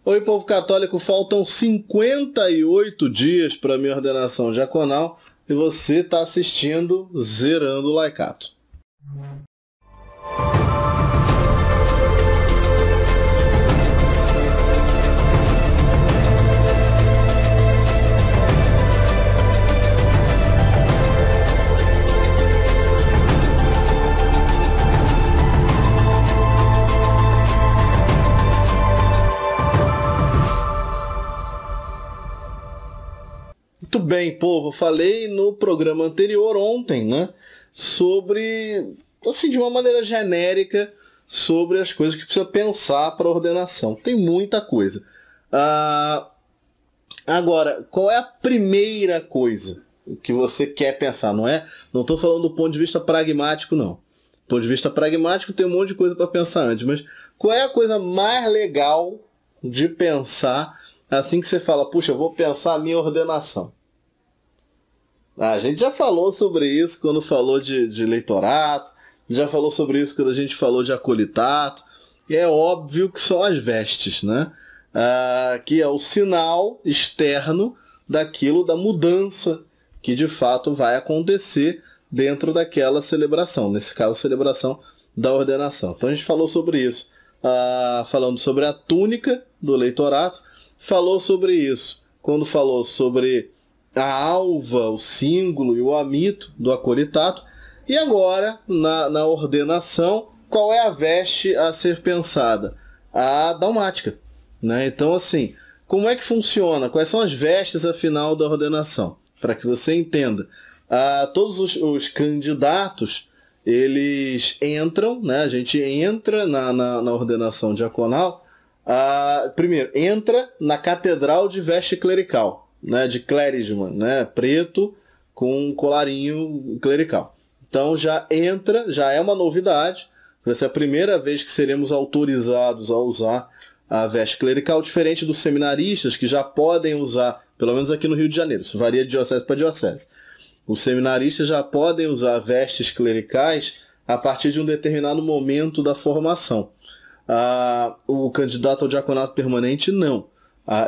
Oi, povo católico, faltam 58 dias para minha ordenação diaconal e você está assistindo Zerando o Laicato. Muito bem, povo. Falei no programa anterior, ontem, né? Sobre, assim, de uma maneira genérica, sobre as coisas que precisa pensar para a ordenação. Tem muita coisa. Agora, qual é a primeira coisa que você quer pensar? Não estou falando do ponto de vista pragmático, não. Do ponto de vista pragmático tem um monte de coisa para pensar antes, mas qual é a coisa mais legal de pensar assim que você fala, puxa, eu vou pensar a minha ordenação? A gente já falou sobre isso quando falou de leitorato, já falou sobre isso quando a gente falou de acolitato, e é óbvio que são as vestes, né? Que é o sinal externo daquilo, da mudança que de fato vai acontecer dentro daquela celebração, nesse caso a celebração da ordenação. Então a gente falou sobre isso, falando sobre a túnica do leitorato, falou sobre isso quando falou sobre a alva, o símbolo e o amito do acolitato. E agora, na ordenação, qual é a veste a ser pensada? A dalmática, né? Então, assim, como é que funciona? Quais são as vestes, afinal, da ordenação? Para que você entenda. Todos os candidatos, eles entram, né? A gente entra na ordenação diaconal. Primeiro, entra na catedral de veste clerical, né, de clerisma, né, preto com um colarinho clerical. Então já é uma novidade, vai ser a primeira vez que seremos autorizados a usar a veste clerical, diferente dos seminaristas que já podem usar, pelo menos aqui no Rio de Janeiro, isso varia de diocese para diocese. Os seminaristas já podem usar vestes clericais a partir de um determinado momento da formação. O candidato ao diaconato permanente não.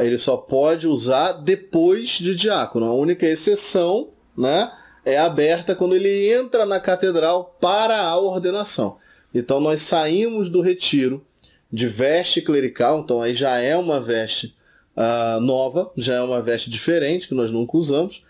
Ele só pode usar depois de diácono. A única exceção, né, é aberta quando ele entra na catedral para a ordenação. Então nós saímos do retiro de veste clerical, então aí já é uma veste nova, já é uma veste diferente que nós nunca usamos.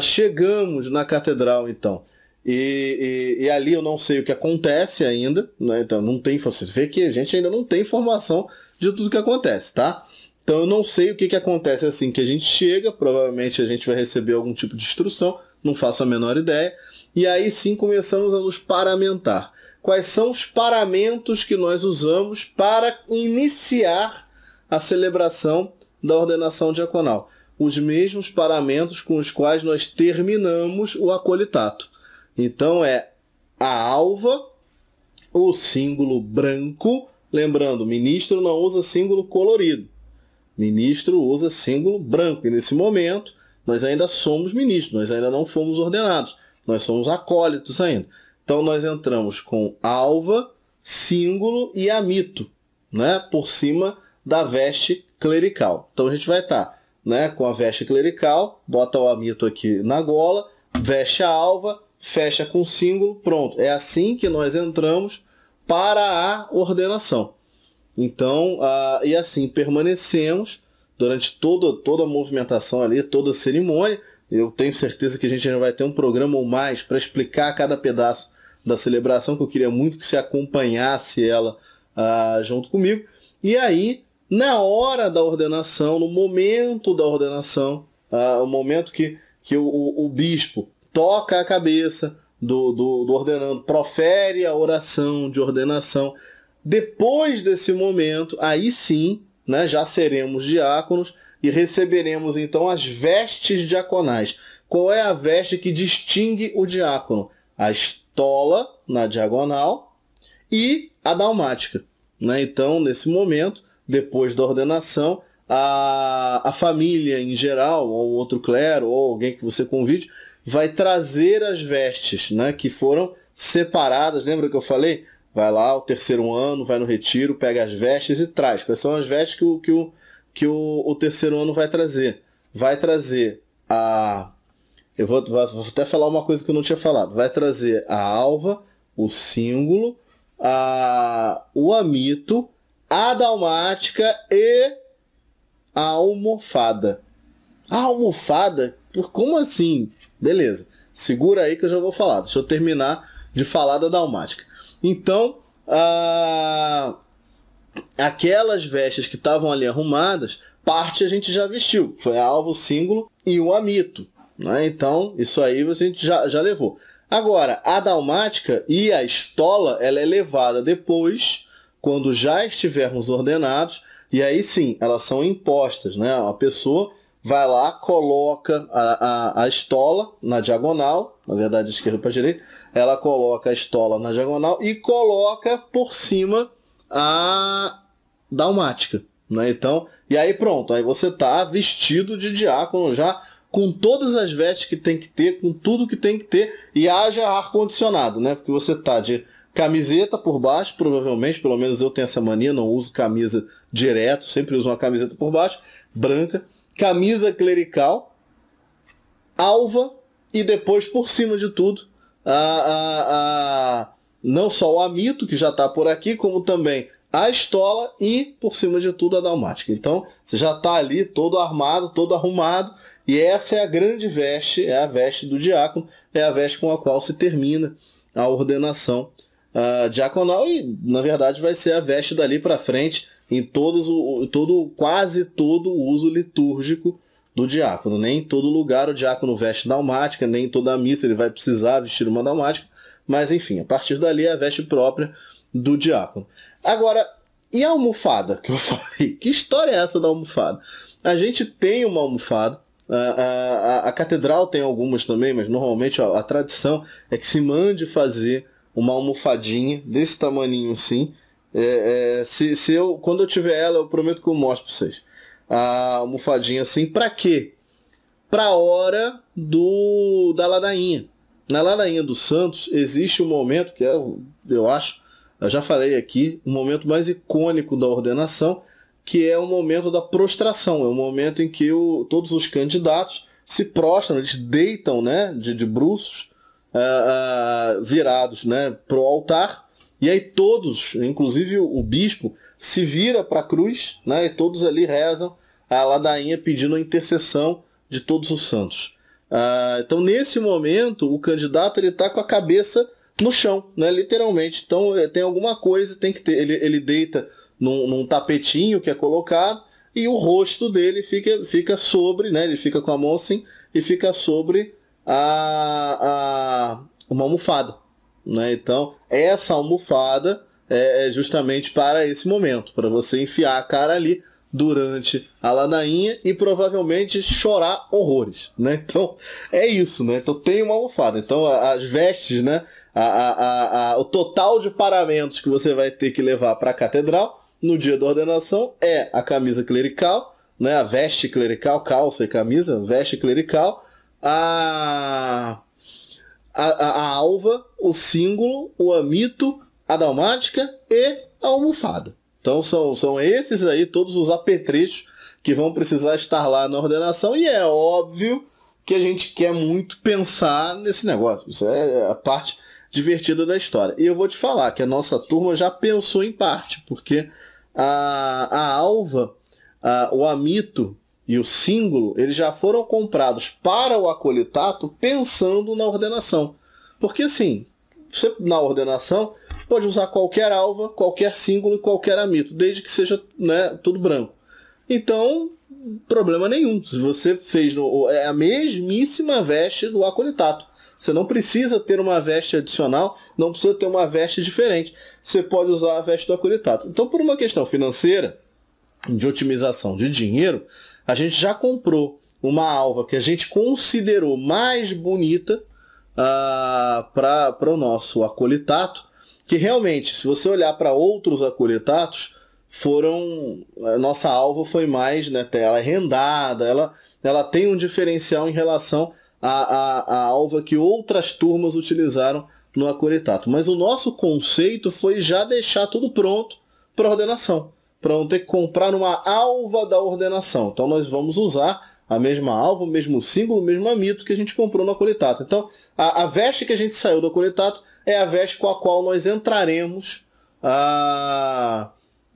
Chegamos na catedral, então, e ali eu não sei o que acontece ainda, né? Então não tem, você vê que a gente ainda não tem informação de tudo que acontece, tá? Então eu não sei o que acontece assim que a gente chega, provavelmente a gente vai receber algum tipo de instrução, não faço a menor ideia, e aí sim começamos a nos paramentar. Quais são os paramentos que nós usamos para iniciar a celebração da ordenação diaconal? Os mesmos paramentos com os quais nós terminamos o acolitato. Então é a alva, o símbolo branco, lembrando, o ministro não usa símbolo colorido. Ministro usa símbolo branco. E nesse momento, nós ainda somos ministros, nós ainda não fomos ordenados. Nós somos acólitos ainda. Então nós entramos com alva, símbolo e amito, né, por cima da veste clerical. Então a gente vai estar, né, com a veste clerical, bota o amito aqui na gola, veste a alva, fecha com símbolo, pronto. É assim que nós entramos para a ordenação. Então, e assim permanecemos durante toda a movimentação ali, toda a cerimônia. Eu tenho certeza que a gente ainda vai ter um programa ou mais para explicar cada pedaço da celebração, que eu queria muito que você acompanhasse ela junto comigo. E aí, na hora da ordenação, no momento da ordenação, o momento que o bispo toca a cabeça do ordenando, profere a oração de ordenação. Depois desse momento, aí sim, né, já seremos diáconos e receberemos então as vestes diaconais. Qual é a veste que distingue o diácono? A estola na diagonal e a dalmática, né? Então, nesse momento, depois da ordenação, a família em geral, ou outro clero, ou alguém que você convide, vai trazer as vestes, né, que foram separadas. Lembra que eu falei? Vai lá, o terceiro ano, vai no retiro, pega as vestes e traz. Quais são as vestes que o terceiro ano vai trazer? Vai trazer a... vou até falar uma coisa que eu não tinha falado. Vai trazer a alva, o símbolo, o amito, a dalmática e a almofada. A almofada? Como assim? Beleza. Segura aí que eu já vou falar. Deixa eu terminar de falar da dalmática. Então, aquelas vestes que estavam ali arrumadas, parte a gente já vestiu. Foi a alva, o símbolo e o amito. Né? Então, isso aí a gente já levou. Agora, a dalmática e a estola, ela é levada depois, quando já estivermos ordenados, e aí sim, elas são impostas. Né? A pessoa vai lá, coloca a estola na diagonal, na verdade, de esquerda para direita, ela coloca a estola na diagonal e coloca por cima a dalmática. Né? Então, e aí pronto, aí você está vestido de diácono já, com todas as vestes que tem que ter, com tudo que tem que ter, e haja ar-condicionado, né? Porque você está de camiseta por baixo, provavelmente, pelo menos eu tenho essa mania, não uso camisa direto, sempre uso uma camiseta por baixo, branca, camisa clerical, alva e depois, por cima de tudo, não só o amito, que já está por aqui, como também a estola e, por cima de tudo, a dalmática. Então, você já está ali todo armado, todo arrumado, e essa é a grande veste, é a veste do diácono, é a veste com a qual se termina a ordenação diaconal e, na verdade, vai ser a veste dali para frente em quase todo o uso litúrgico do diácono. Nem em todo lugar o diácono veste dalmática, nem em toda a missa ele vai precisar vestir uma dalmática, mas enfim, a partir dali é a veste própria do diácono. Agora, e a almofada que eu falei? Que história é essa da almofada? A gente tem uma almofada, a catedral tem algumas também, mas normalmente a tradição é que se mande fazer uma almofadinha desse tamaninho assim. Quando eu tiver ela, eu prometo que eu mostro para vocês. A almofadinha assim, para quê? Para a hora da ladainha. Na ladainha dos santos existe um momento que eu acho, eu já falei aqui, o momento mais icônico da ordenação, que é o momento da prostração. É o momento em que todos os candidatos se prostram, eles deitam, né, de bruços virados, né, para o altar. E aí todos, inclusive o bispo, se vira para a cruz, né, e todos ali rezam a ladainha pedindo a intercessão de todos os santos. Então, nesse momento, o candidato está com a cabeça no chão, né, literalmente. Então, tem alguma coisa, tem que ter. Ele deita num tapetinho que é colocado e o rosto dele fica sobre, né, ele fica com a mão assim e fica sobre uma almofada. Né? Então, essa almofada é justamente para esse momento, para você enfiar a cara ali durante a ladainha e provavelmente chorar horrores. Né? Então, é isso. Né? Então, tem uma almofada. Então, as vestes, né? O total de paramentos que você vai ter que levar para a catedral no dia da ordenação é a camisa clerical, né? A veste clerical, calça e camisa, veste clerical, a alva, o símbolo, o amito, a dalmática e a almofada. Então são esses aí todos os apetrechos que vão precisar estar lá na ordenação, e é óbvio que a gente quer muito pensar nesse negócio. Isso é a parte divertida da história. E eu vou te falar que a nossa turma já pensou em parte, porque a alva, o amito e o símbolo, eles já foram comprados para o acolitato pensando na ordenação. Porque assim, você na ordenação pode usar qualquer alva, qualquer símbolo e qualquer amito, desde que seja, né, tudo branco. Então, problema nenhum. Se você fez a mesmíssima veste do acolitato. Você não precisa ter uma veste adicional, não precisa ter uma veste diferente. Você pode usar a veste do acolitato. Então, por uma questão financeira, de otimização de dinheiro, a gente já comprou uma alva que a gente considerou mais bonita para o nosso acolitato, que realmente, se você olhar para outros acolitatos, a nossa alva foi mais, né, ela é rendada, ela tem um diferencial em relação à alva que outras turmas utilizaram no acolitato. Mas o nosso conceito foi já deixar tudo pronto para ordenação. para não ter que comprar uma alva da ordenação. Então nós vamos usar a mesma alva, o mesmo símbolo, o mesmo amito que a gente comprou no acolitato. Então a veste que a gente saiu do acolitato é a veste com a qual nós entraremos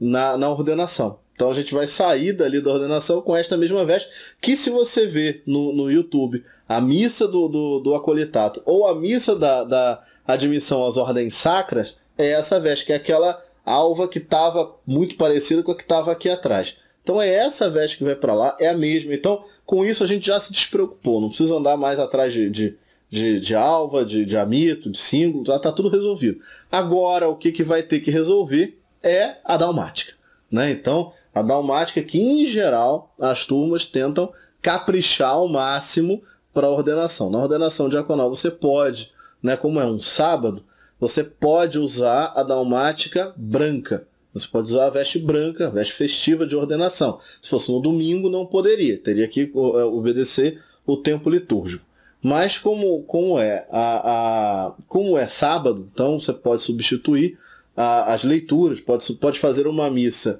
na ordenação. Então a gente vai sair dali da ordenação com esta mesma veste, que se você ver no YouTube a missa do acolitato ou a missa da admissão às ordens sacras, é essa veste, que é aquela alva que estava muito parecida com a que estava aqui atrás. Então é essa veste que vai para lá, é a mesma. Então com isso a gente já se despreocupou, não precisa andar mais atrás de alva, de amito, de símbolo, já está tudo resolvido. Agora o que vai ter que resolver é a dalmática. Né? Então, a dalmática que, em geral, as turmas tentam caprichar ao máximo para a ordenação. Na ordenação diaconal você pode, né, como é um sábado, você pode usar a dalmática branca. Você pode usar a veste branca, a veste festiva de ordenação. Se fosse no domingo, não poderia. Teria que obedecer o tempo litúrgico. Mas como é sábado, então você pode substituir as leituras, pode fazer uma missa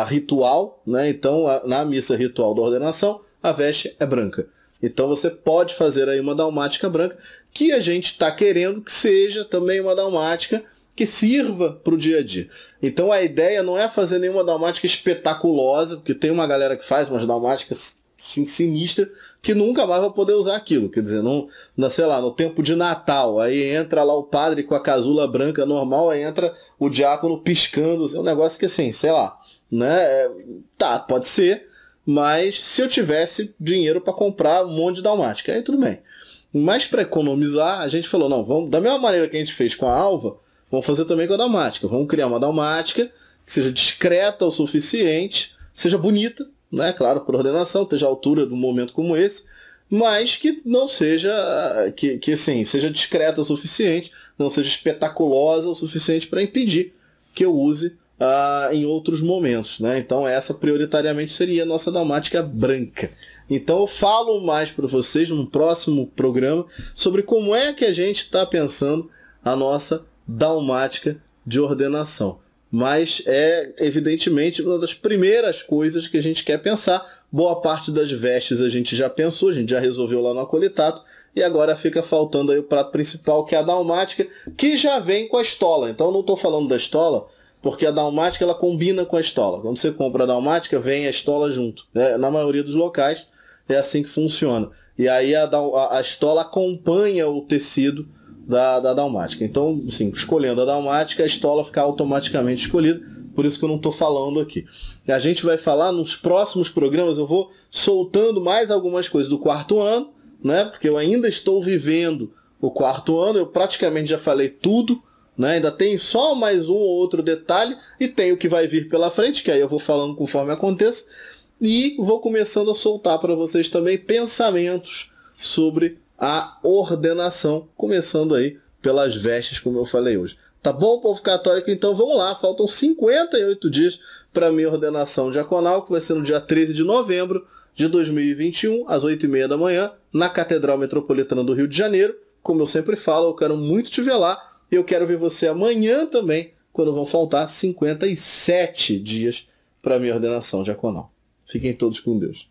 ritual, né? Então na missa ritual da ordenação a veste é branca. Então você pode fazer aí uma dalmática branca, que a gente está querendo que seja também uma dalmática que sirva para o dia a dia. Então a ideia não é fazer nenhuma dalmática espetaculosa, porque tem uma galera que faz umas dalmáticas sinistra, que nunca mais vai poder usar aquilo. Quer dizer, sei lá, no tempo de Natal, aí entra lá o padre com a casula branca normal, aí entra o diácono piscando, é um negócio que assim, sei lá, né? Tá, pode ser, mas se eu tivesse dinheiro para comprar um monte de dalmática, aí tudo bem. Mas para economizar, a gente falou, não, vamos, da mesma maneira que a gente fez com a alva, vamos fazer também com a dalmática. Vamos criar uma dalmática que seja discreta o suficiente, seja bonita, né? Claro, por ordenação, esteja à altura de um momento como esse, mas que não seja, que assim, seja discreta o suficiente, não seja espetaculosa o suficiente para impedir que eu use em outros momentos, né? Então essa prioritariamente seria a nossa dalmática branca. Então eu falo mais para vocês num próximo programa sobre como é que a gente está pensando a nossa dalmática de ordenação. Mas é, evidentemente, uma das primeiras coisas que a gente quer pensar. Boa parte das vestes a gente já pensou, a gente já resolveu lá no acolitato, e agora fica faltando aí o prato principal, que é a dalmática, que já vem com a estola. Então eu não estou falando da estola, porque a dalmática ela combina com a estola. Quando você compra a dalmática, vem a estola junto. Na maioria dos locais é assim que funciona. E aí a estola acompanha o tecido da dalmática. Então, assim, escolhendo a dalmática, a estola fica automaticamente escolhida, por isso que eu não estou falando aqui. A gente vai falar nos próximos programas, eu vou soltando mais algumas coisas do quarto ano, né? Porque eu ainda estou vivendo o quarto ano, eu praticamente já falei tudo, né? Ainda tem só mais um ou outro detalhe, e tem o que vai vir pela frente, que aí eu vou falando conforme aconteça, e vou começando a soltar para vocês também pensamentos sobre a ordenação, começando aí pelas vestes, como eu falei hoje. Tá bom, povo católico? Então vamos lá, faltam 58 dias para a minha ordenação diaconal, que vai ser no dia 13 de novembro de 2021, às 8h30 da manhã, na Catedral Metropolitana do Rio de Janeiro. Como eu sempre falo, eu quero muito te ver lá, e eu quero ver você amanhã também, quando vão faltar 57 dias para a minha ordenação diaconal. Fiquem todos com Deus.